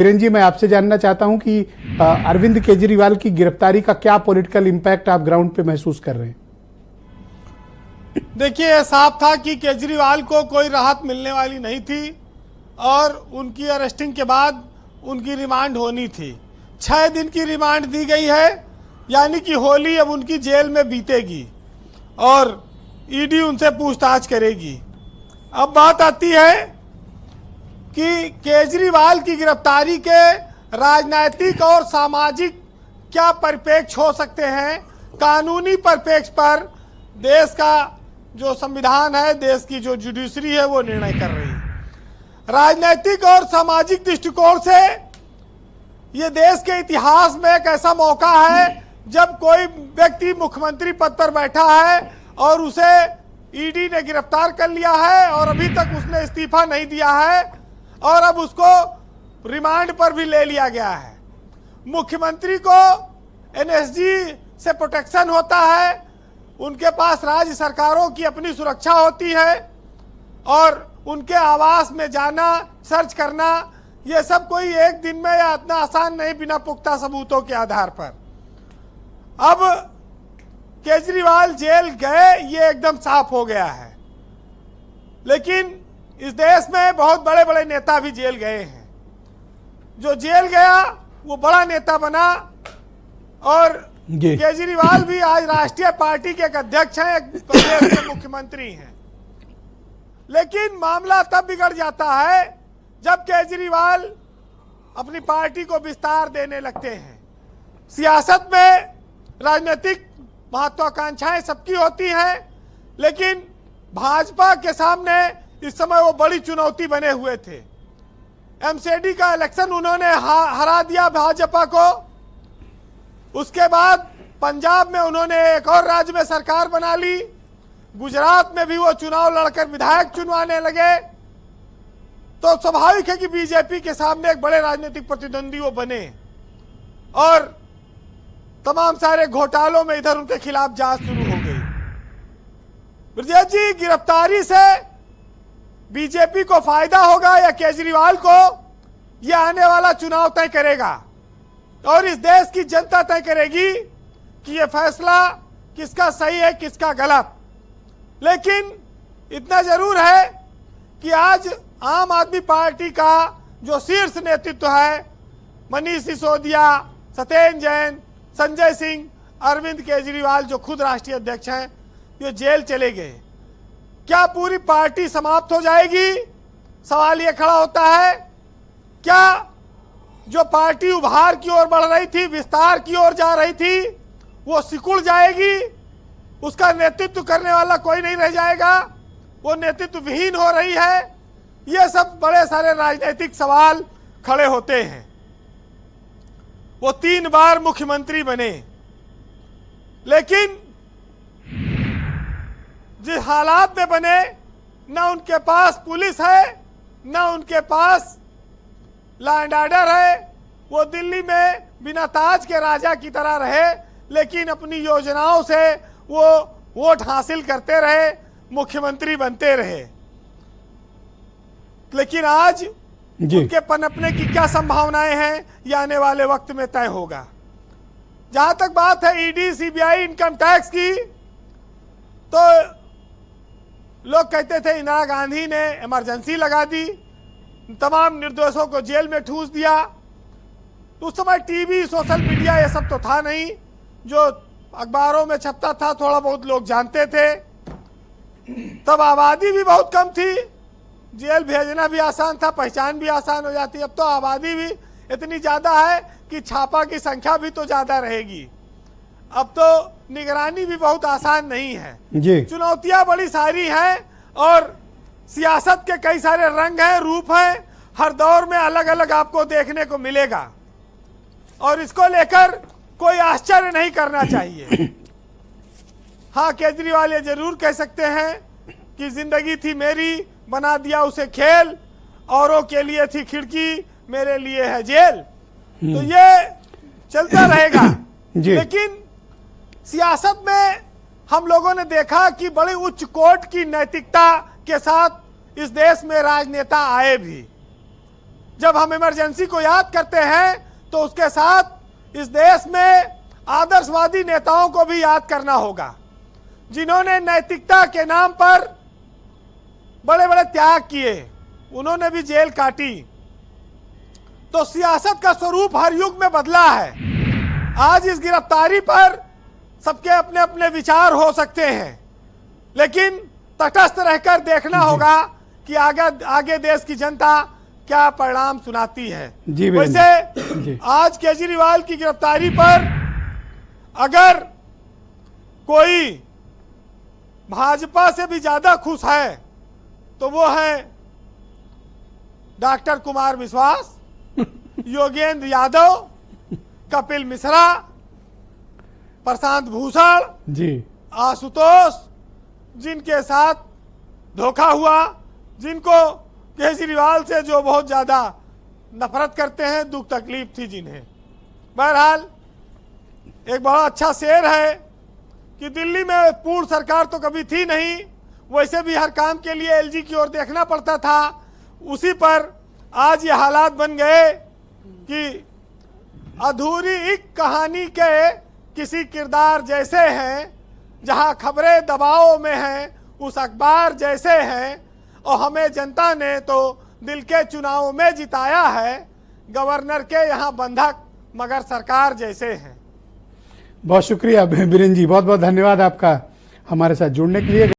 किरण जी, मैं आपसे जानना चाहता हूं कि अरविंद केजरीवाल की गिरफ्तारी का क्या पॉलिटिकल इंपैक्ट आप ग्राउंड पे महसूस कर रहे हैं? देखिए, साफ था कि केजरीवाल को कोई राहत मिलने वाली नहीं थी और उनकी अरेस्टिंग के बाद उनकी रिमांड होनी थी। 6 दिन की रिमांड दी गई है, यानी कि होली अब उनकी जेल में बीतेगी और ईडी उनसे पूछताछ करेगी। अब बात आती है कि केजरीवाल की गिरफ्तारी के राजनीतिक और सामाजिक क्या परिप्रेक्ष्य हो सकते हैं। कानूनी परिप्रेक्ष्य पर देश का जो संविधान है, देश की जो जुडिशरी है, वो निर्णय कर रही है। राजनीतिक और सामाजिक दृष्टिकोण से ये देश के इतिहास में एक ऐसा मौका है जब कोई व्यक्ति मुख्यमंत्री पद पर बैठा है और उसे ईडी ने गिरफ्तार कर लिया है और अभी तक उसने इस्तीफा नहीं दिया है और अब उसको रिमांड पर भी ले लिया गया है। मुख्यमंत्री को एनएसजी से प्रोटेक्शन होता है, उनके पास राज्य सरकारों की अपनी सुरक्षा होती है और उनके आवास में जाना, सर्च करना, ये सब कोई एक दिन में या इतना आसान नहीं बिना पुख्ता सबूतों के आधार पर। अब केजरीवाल जेल गए, ये एकदम साफ हो गया है, लेकिन इस देश में बहुत बड़े बड़े नेता भी जेल गए हैं। जो जेल गया वो बड़ा नेता बना और केजरीवाल भी आज राष्ट्रीय पार्टी के एक अध्यक्ष हैं, एक प्रदेश के मुख्यमंत्री हैं। लेकिन मामला तब बिगड़ जाता है जब केजरीवाल अपनी पार्टी को विस्तार देने लगते हैं। सियासत में राजनीतिक महत्वाकांक्षाएं सबकी होती हैं, लेकिन भाजपा के सामने इस समय वो बड़ी चुनौती बने हुए थे। एमसीडी का इलेक्शन उन्होंने हरा दिया भाजपा को। उसके बाद पंजाब में उन्होंने एक और राज्य में सरकार बना ली। गुजरात में भी वो चुनाव लड़कर विधायक चुनवाने लगे। तो स्वाभाविक है कि बीजेपी के सामने एक बड़े राजनीतिक प्रतिद्वंदी वो बने और तमाम सारे घोटालों में इधर उनके खिलाफ जांच शुरू हो गई। ब्रजेश जी, गिरफ्तारी से बीजेपी को फायदा होगा या केजरीवाल को, यह आने वाला चुनाव तय करेगा और इस देश की जनता तय करेगी कि यह फैसला किसका सही है, किसका गलत। लेकिन इतना जरूर है कि आज आम आदमी पार्टी का जो शीर्ष नेतृत्व है, मनीष सिसोदिया, सत्येंद्र जैन, संजय सिंह, अरविंद केजरीवाल जो खुद राष्ट्रीय अध्यक्ष हैं, ये जेल चले गए। क्या पूरी पार्टी समाप्त हो जाएगी? सवाल ये खड़ा होता है। क्या जो पार्टी उभार की ओर बढ़ रही थी, विस्तार की ओर जा रही थी, वो सिकुड़ जाएगी? उसका नेतृत्व करने वाला कोई नहीं रह जाएगा? वो नेतृत्व विहीन हो रही है? ये सब बड़े सारे राजनीतिक सवाल खड़े होते हैं। वो 3 बार मुख्यमंत्री बने, लेकिन जिस हालात में बने, ना उनके पास पुलिस है, ना उनके पास लॉ एंड ऑर्डर है। वो दिल्ली में बिना ताज के राजा की तरह रहे, लेकिन अपनी योजनाओं से वो वोट हासिल करते रहे, मुख्यमंत्री बनते रहे। लेकिन आज उनके पनपने की क्या संभावनाएं हैं, ये आने वाले वक्त में तय होगा। जहां तक बात है ईडी, सीबीआई, इनकम टैक्स की, तो लोग कहते थे इंदिरा गांधी ने इमरजेंसी लगा दी, तमाम निर्दोषों को जेल में ठूस दिया। उस समय टीवी, सोशल मीडिया ये सब तो था नहीं, जो अखबारों में छपता था थोड़ा बहुत लोग जानते थे। तब आबादी भी बहुत कम थी, जेल भेजना भी आसान था, पहचान भी आसान हो जाती। अब तो आबादी भी इतनी ज्यादा है कि छापा की संख्या भी तो ज्यादा रहेगी। अब तो निगरानी भी बहुत आसान नहीं है जी। चुनौतियां बड़ी सारी हैं और सियासत के कई सारे रंग हैं, रूप हैं। हर दौर में अलग अलग आपको देखने को मिलेगा और इसको लेकर कोई आश्चर्य नहीं करना चाहिए। हाँ, केजरीवाल ये जरूर कह सकते हैं कि जिंदगी थी मेरी, बना दिया उसे खेल, औरों के लिए थी खिड़की, मेरे लिए है जेल। तो ये चलता रहेगा। लेकिन सियासत में हम लोगों ने देखा कि बड़ी उच्च कोर्ट की नैतिकता के साथ इस देश में राजनेता आए भी। जब हम इमरजेंसी को याद करते हैं तो उसके साथ इस देश में आदर्शवादी नेताओं को भी याद करना होगा, जिन्होंने नैतिकता के नाम पर बड़े बड़े त्याग किए, उन्होंने भी जेल काटी। तो सियासत का स्वरूप हर युग में बदला है। आज इस गिरफ्तारी पर सबके अपने अपने विचार हो सकते हैं, लेकिन तटस्थ रहकर देखना होगा कि आगे देश की जनता क्या परिणाम सुनाती है। जी वैसे आज केजरीवाल की गिरफ्तारी पर अगर कोई भाजपा से भी ज्यादा खुश है तो वो है डॉक्टर कुमार विश्वास, योगेंद्र यादव, कपिल मिश्रा, प्रशांत भूषण जी, आशुतोष, जिनके साथ धोखा हुआ, जिनको केजरीवाल से जो बहुत ज्यादा नफरत करते हैं, दुख तकलीफ थी जिन्हें। बहरहाल एक बड़ा अच्छा शेर है कि दिल्ली में पूर्ण सरकार तो कभी थी नहीं, वैसे भी हर काम के लिए एलजी की ओर देखना पड़ता था। उसी पर आज ये हालात बन गए कि अधूरी एक कहानी के किसी किरदार जैसे हैं, जहां खबरें दबाव में हैं उस अखबार जैसे हैं, और हमें जनता ने तो दिल के चुनाव में जिताया है, गवर्नर के यहाँ बंधक मगर सरकार जैसे हैं। बहुत शुक्रिया बीरेन जी, बहुत बहुत धन्यवाद आपका हमारे साथ जुड़ने के लिए।